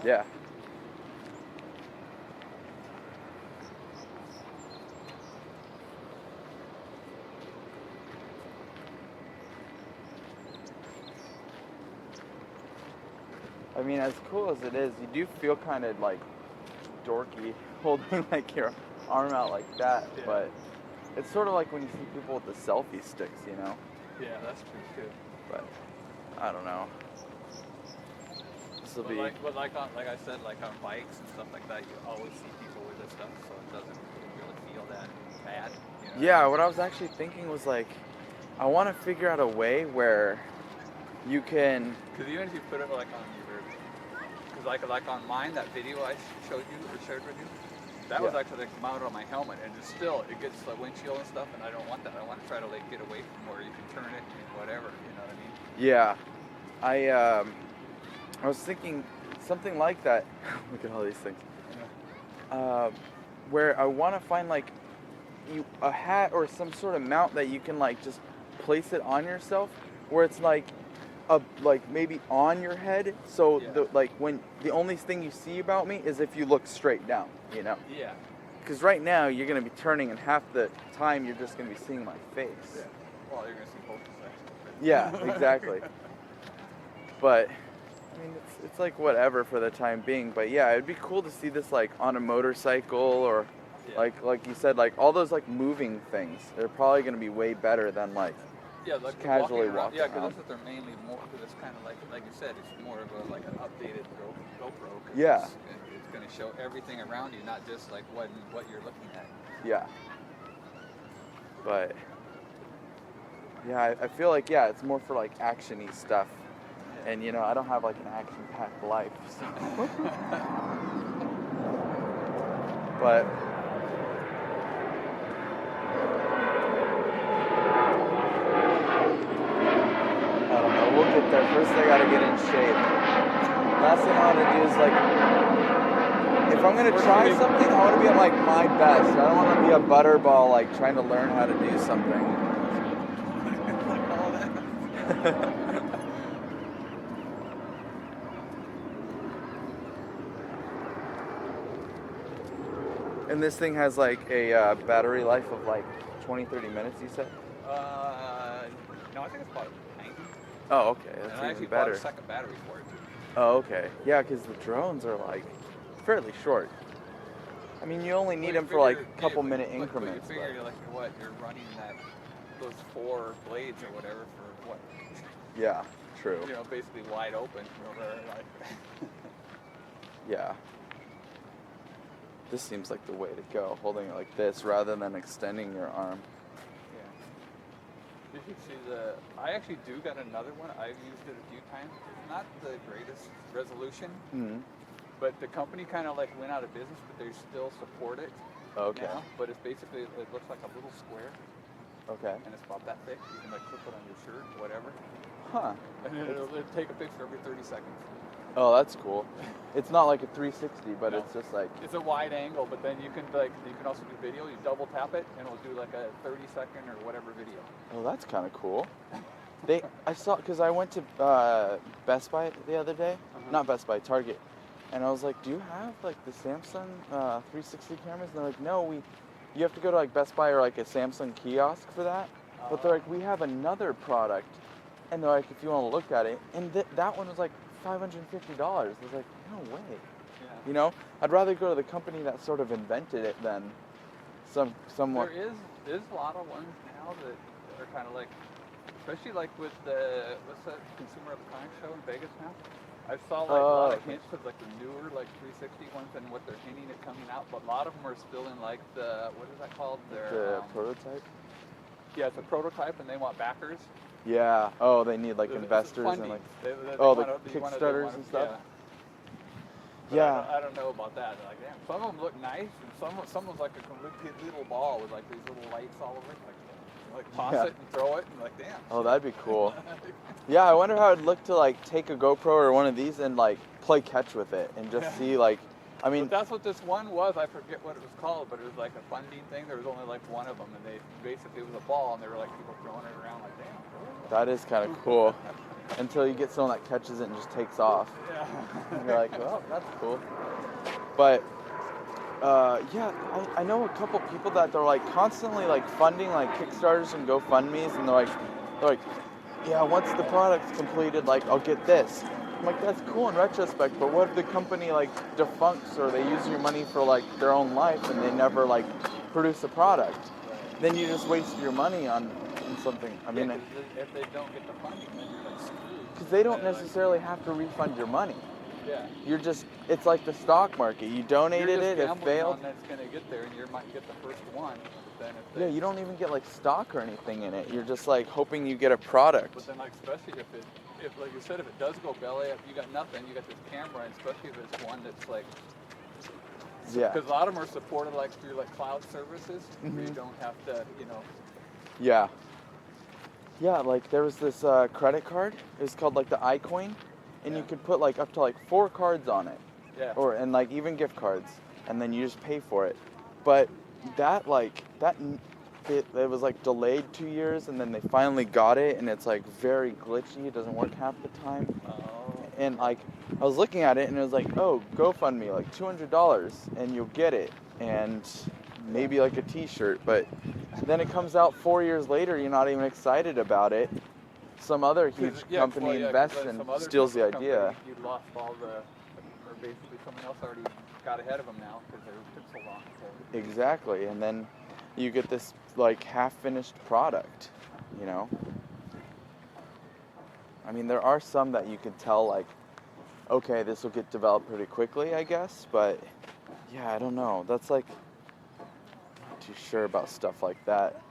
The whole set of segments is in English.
Yeah. I mean, as cool as it is, you do feel kind of like dorky holding like your arm out like that, Yeah. but it's sort of like when you see people with the selfie sticks, you know? Yeah, that's true too. But I don't know. This will But be. like like I said, like on bikes and stuff like that, you always see people with this stuff, so it doesn't really feel that bad. You know Yeah, what I was actually thinking was like, I want to figure out a way where you can. Because even if you put it like on your, because like on mine, that video I showed you or shared with you, that was Yeah. actually like mounted on my helmet, and it's still it gets the windshield and stuff, and I don't want that. I want to try to like get away from where you can turn it and whatever. You know what I mean? Yeah, I was thinking something like that. Look at all these things. Yeah. Where I want to find like a hat or some sort of mount that you can like just place it on yourself, where it's like like maybe on your head, so Yeah. like when the only thing you see about me is if you look straight down, you know. Yeah. Because right now you're gonna be turning, and half the time you're just gonna be seeing my face. Yeah. Well, you're gonna see both sections. Yeah, exactly. But I mean, it's like whatever for the time being. But yeah, it'd be cool to see this like on a motorcycle or Yeah. like you said, like all those like moving things. They're probably gonna be way better than like Yeah, like casually walking around. walking Yeah, because around. that's what they're mainly more. Because it's kind of like you said, it's more of a like an updated GoPro. 'Cause Yeah. It's going to show everything around you, not just like what you're looking at. Yeah. But yeah, I feel like it's more for like actiony stuff. And you know, I don't have like an action-packed life, so. But I don't know. We'll get there. First, I gotta get in shape. Last thing I want to do is like, if I'm gonna try something, I want to be at like my best. I don't want to be a butterball like trying to learn how to do something. And this thing has like a battery life of like 20-30 minutes, you said? No, I think it's about 90. Oh, okay. That's And I even actually better. bought a second battery for it too. Oh, okay. Yeah, because the drones are like fairly short. I mean, you only need them for like a couple minute increments. But you figure like what you're running those 4 blades or whatever for what? Yeah, true. You know, basically wide open. You know, like. Yeah. This seems like the way to go, holding it like this rather than extending your arm. Yeah. You should see I actually do got another one. I've used it a few times. It's not the greatest resolution, but the company kind of like went out of business, but they still support it. Okay. Now. But it's basically, it looks like a little square. Okay. And it's about that thick. You can like clip it on your shirt or whatever. Huh. And it'll take a picture every 30 seconds. Oh, that's cool. It's not like a 360, but No. it's just like. It's a wide angle, but then you can also do video. You double tap it, and it'll do like a 30-second or whatever video. Oh, that's kind of cool. I saw, because I went to Best Buy the other day. Not Best Buy, Target. And I was like, do you have like the Samsung 360 cameras? And they're like, no, you have to go to like Best Buy or like a Samsung kiosk for that. But they're like, we have another product. And they're like, if you want to look at it. And that one was like $550. I was like, no way. Yeah. You know, I'd rather go to the company that sort of invented it than someone. There is a lot of ones now that are kind of like, especially like with the what's that Consumer Electronics Show in Vegas now. I saw like a lot of hints of like the newer like 360 ones and what they're hinting at coming out, but a lot of them are still in like the what is that called? The prototype. Yeah, it's a prototype, and they want backers. Yeah. Oh, they need like investors and like. They the Kickstarters Kickstarters and stuff. Yeah. I don't know about that. Like, damn, some of them look nice, and some of them like a complete little ball with like these little lights all over it. Like toss it and throw it, and like, damn. Oh, that'd be cool. Yeah, I wonder how it'd look to like take a GoPro or one of these and like play catch with it and just see like I mean, but that's what this one was. I forget what it was called, but it was like a funding thing. There was only like one of them, and they basically it was a ball, and they were like people throwing it around like, damn. that is kind of cool. Until you get someone that catches it and just takes off. Yeah. And you're like, well, that's cool. But yeah, I know a couple people that they're like constantly like funding like Kickstarters and GoFundMe's, and they're like, yeah, once the product's completed, like I'll get this. I'm like, that's cool in retrospect, but what if the company like defuncts or they use your money for like their own life and they never like produce a product? Then you just waste your money on something. I mean, Yeah, 'cause if they don't get the funding, then you're like screwed. because they don't necessarily have to refund your money. Yeah. You're just, it's like the stock market. You donated it, it failed. On that's gonna get there, and you might get the first one. But then if Yeah, you don't even get like stock or anything in it. You're just like hoping you get a product. But then, like, especially if like you said, if it does go belly, if you got nothing, you got this camera, and especially if it's one that's like, Yeah. because a lot of them are supported like through like cloud services, where you don't have to, Yeah. Yeah, like there was this credit card. It was called like the iCoin, and you could put like up to like 4 cards on it. Yeah. And like even gift cards, and then you just pay for it. But it was like delayed 2 years, and then they finally got it, and it's like very glitchy. It doesn't work half the time. Oh. And like I was looking at it, and it was like, oh, GoFundMe, like $200, and you'll get it, and maybe like a T-shirt. But then it comes out 4 years later, you're not even excited about it. Some other huge company invests and steals the idea. You lost all or basically someone else already got ahead of them now because they took so long. So. Exactly, and then you get this like half-finished product, I mean, there are some that you could tell like, okay, this will get developed pretty quickly, I guess, but yeah, I don't know. That's like, not too sure about stuff like that.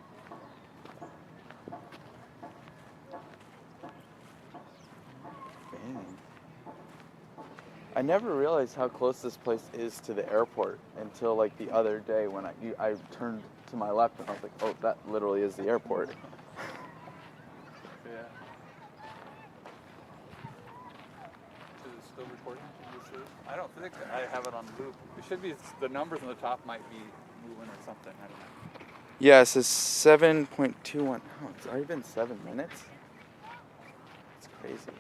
Dang. I never realized how close this place is to the airport until like the other day when I turned to my left and I was like, oh, that literally is the airport. Yeah. Is it still recording? I don't think I have it on loop. It should be, the numbers on the top might be moving or something. I don't know. Yeah, it says 7.21. Oh, it's already been 7 minutes? It's crazy.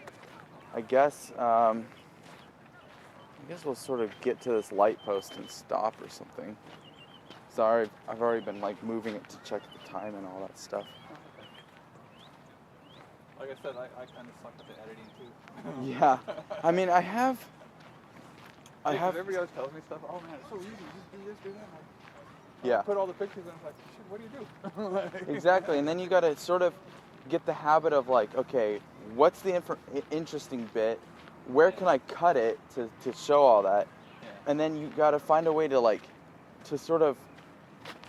I guess we'll sort of get to this light post and stop or something. Sorry, I've already been like moving it to check the time and all that stuff. Like I said, I kind of suck at the editing too. Yeah, I mean, I have. Everybody always tells me stuff. Oh man, it's so easy. Just do this, do that. Yeah. Put all the pictures in. I'm like, shit, what do you do? Exactly, and then you got to sort of get the habit of like, okay, what's the interesting bit? Where can I cut it to show all that? Yeah. And then you got to find a way to like, to sort of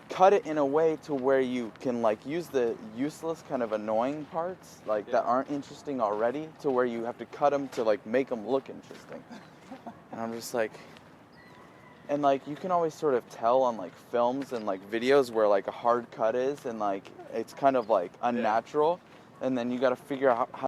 cut it in a way to where you can like use the useless kind of annoying parts like that aren't interesting already to where you have to cut them to like make them look interesting. And I'm just like, and like you can always sort of tell on like films and like videos where like a hard cut is and like it's kind of like unnatural, and then you got to figure out how